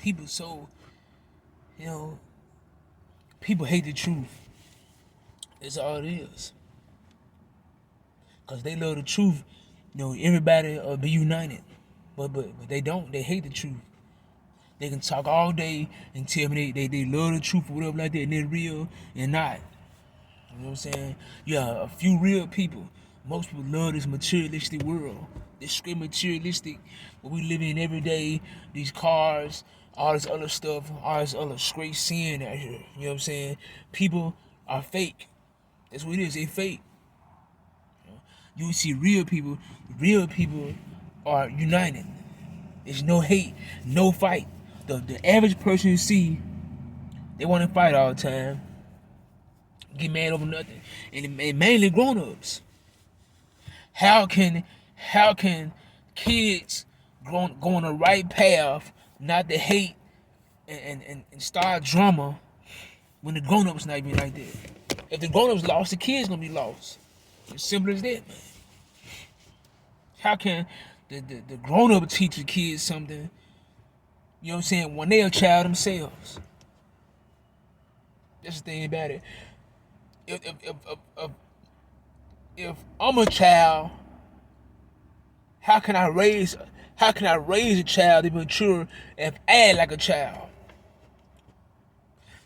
people so, you know, people hate the truth. That's all it is. Cause they love the truth. Everybody be united. But they don't. They hate the truth. They can talk all day and tell me they love the truth or whatever like that, and they're real and not. You know what I'm saying? Yeah, a few real people. Most people love this materialistic world. This straight materialistic, what we live in every day, these cars, all this other stuff, all this other straight sin out here. You know what I'm saying? People are fake. That's what it is, they fake. You see real people are united. There's no hate, no fight. The average person you see, they want to fight all the time, get mad over nothing, and mainly grown-ups. How can kids go on the right path, not to hate and start drama when the grown-ups not even like that? If the grown-ups lost, the kids gonna be lost. It's simple as that, man. How can the grown-up teach the kids something, you know what I'm saying, when they're a child themselves? That's the thing about it. If I'm a child, how can I raise a child to be mature if I act like a child?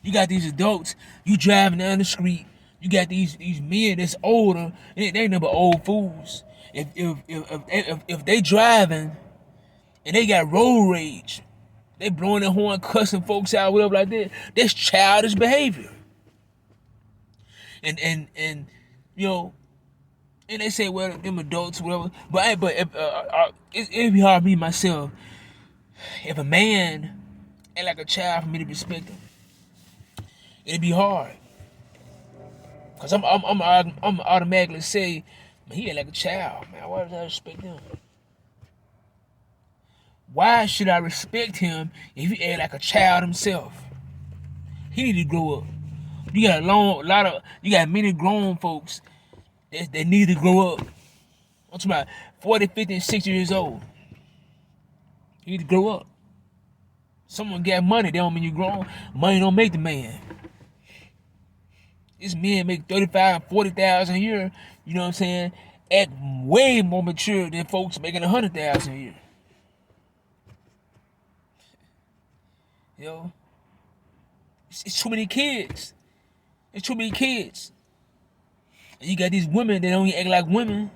You got these adults, you driving down the street, you got these men that's older, they ain't never old fools. If they driving and they got road rage, they blowing their horn, cussing folks out, whatever like that, that's childish behavior. And you know, and they say, well, them adults, whatever. But if it'd be hard for me myself if a man ain't like a child for me to respect him. It'd be hard, cause I'm automatically say, man, he ain't like a child, man. Why does I respect him? Why should I respect him if he act like a child himself? He need to grow up. You got many grown folks that need to grow up. I'm talking about 40, 50, and 60 years old. You need to grow up. Someone got money, they don't mean you grown. Money don't make the man. These men make 35, 40,000 a year, you know what I'm saying, act way more mature than folks making 100,000 a year. You know? It's too many kids. It's too many kids. And you got these women that don't even act like women.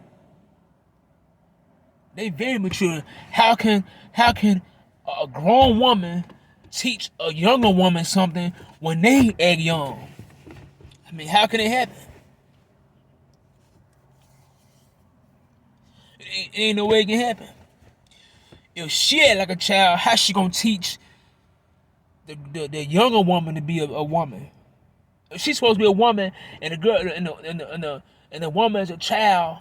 They very mature. How can a grown woman teach a younger woman something when they act young? I mean, how can it happen? It ain't no way it can happen. If she act like a child, how she gonna teach the younger woman to be a woman? If she's supposed to be a woman and the girl and the woman is a child,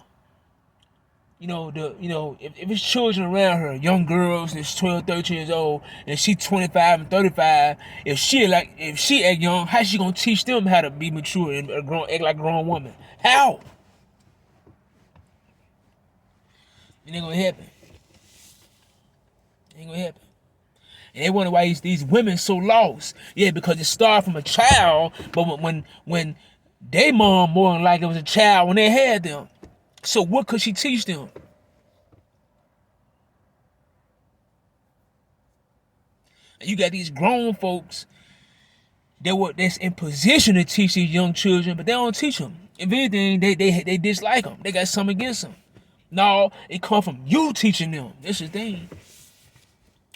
if it's children around her, young girls that's 12, 13 years old, and she 25 and 35, if she act young, how she gonna teach them how to be mature and act like a grown woman? How? It ain't gonna happen. It ain't gonna happen. And they wonder why these women so lost. Yeah, because it started from a child, but when they mom more than likely was a child when they had them. So what could she teach them? And you got these grown folks that's in position to teach these young children, but they don't teach them. If anything, they dislike them. They got something against them. No, it come from you teaching them. That's the thing.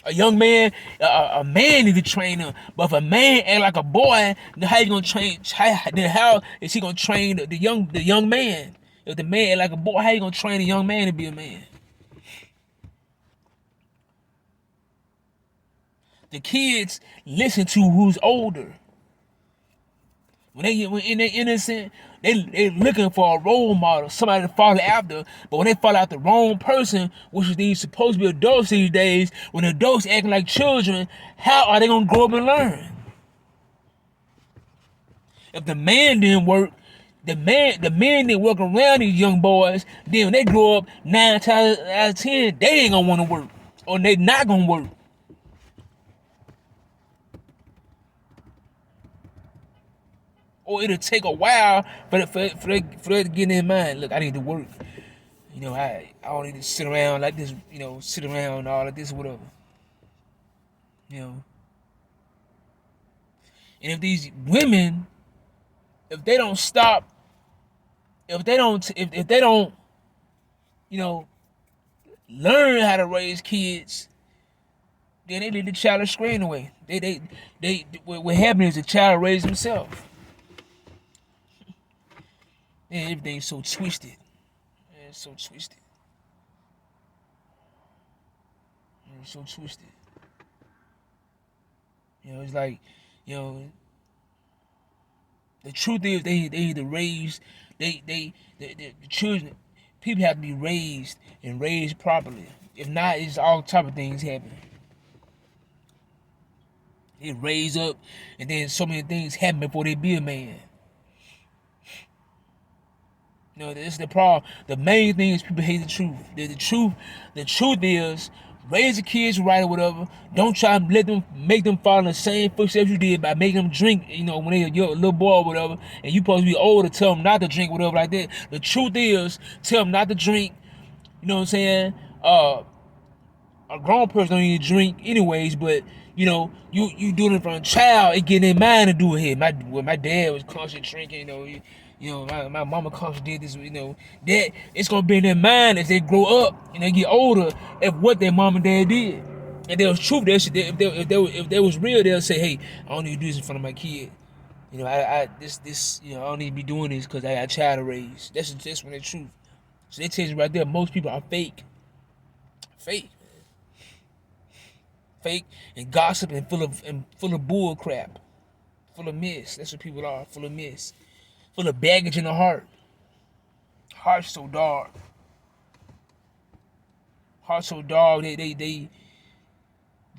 A young man, a man need to train him. But if a man act like a boy, then how you gonna train? How is he gonna train the young man? If the man act like a boy, how you gonna train a young man to be a man? The kids listen to who's older. When they're innocent, they looking for a role model, somebody to follow after. But when they follow out the wrong person, which is these supposed to be adults these days, when adults acting like children, how are they gonna grow up and learn? If the man didn't work, the men that work around these young boys, then when they grow up 9 times out of 10, they ain't gonna want to work, or they not gonna work. or it'll take a while for that to get in their mind. Look, I need to work. I don't need to sit around like this. Sit around and all of this, whatever. You know, and if these women, if they don't stop, if they don't, you know, learn how to raise kids, then they leave the child straying away. What happens is the child raised himself. Man, everything's so twisted. Man, it's so twisted. It's so twisted. It's like, the truth is they either raised the children. People have to be raised and raised properly. If not, it's all type of things happen. They raise up, and then so many things happen before they be a man. This is the problem. The main thing is people hate the truth. The truth is, raise the kids right or whatever. Don't try to make them follow in the same footsteps you did by making them drink, when they a little boy or whatever, and you supposed to be older, tell them not to drink, whatever like that. The truth is, tell them not to drink. You know what I'm saying? A grown person don't need to drink anyways, but you doing it from a child, it get in their mind to do it here. My dad was constantly drinking, my mama constantly did this, that it's gonna be in their mind as they grow up and they get older of what their mom and dad did. And there was truth, if they was real, they'll say, hey, I don't need to do this in front of my kid. I don't need to be doing this because I got a child to raise. That's when the truth. So they tell you right there, most people are fake. Fake. Fake and gossip and full of bull crap. Full of mess. That's what people are, full of mess. Full of baggage in the heart. Heart so dark. Heart so dark, they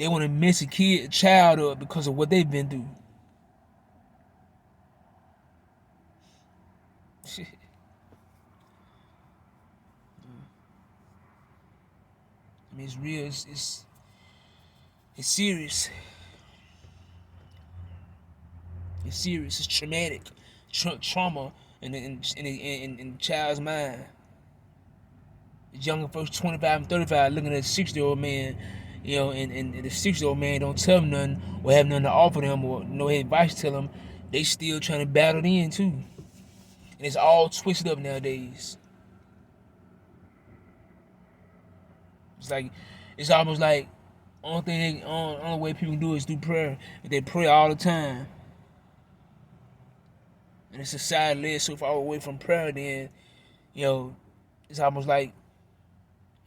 want to mess a child up because of what they've been through. I mean, it's real. It's serious. It's serious. It's traumatic. Trauma in the child's mind. The younger folks, 25 and 35, looking at a 60-year-old man, and the 60-year-old man don't tell them nothing or have nothing to offer them or no advice to them. They still trying to battle in too. And it's all twisted up nowadays. It's almost like only way people can do is through prayer. They pray all the time. And the society lives so far away from prayer, then, it's almost like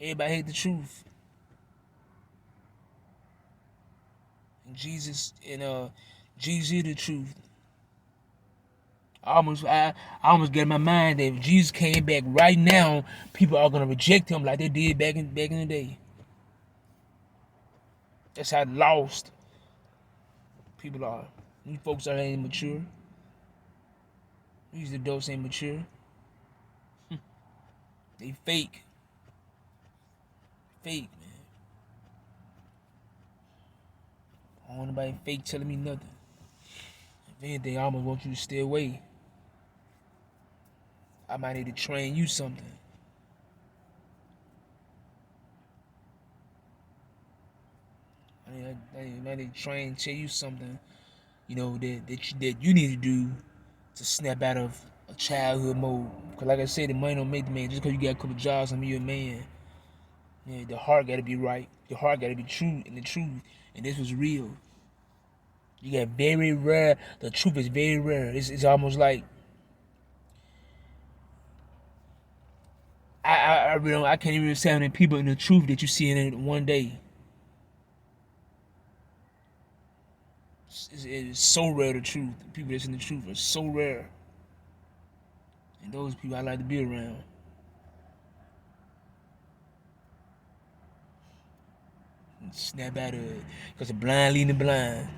everybody hate the truth. And Jesus is the truth. I almost get in my mind that if Jesus came back right now, people are gonna reject him like they did back in the day. That's how lost people are. These folks are ain't mature. These adults ain't mature. They fake. Fake, man. I don't want nobody fake telling me nothing. If anything, I almost want you to stay away. I might need to train you something. I need to tell you something, that you need to do to snap out of a childhood mode. Because like I said, the money don't make the man. Just because you got a couple jobs and you're a man. The heart got to be right. The heart got to be true and the truth. And this was real. You got very rare. The truth is very rare. It's almost like I can't even say how many people in the truth that you see in it one day. It's so rare, the truth. The people that's in the truth are so rare. And those people I like to be around. And snap out of it. Because the blind leading the blind.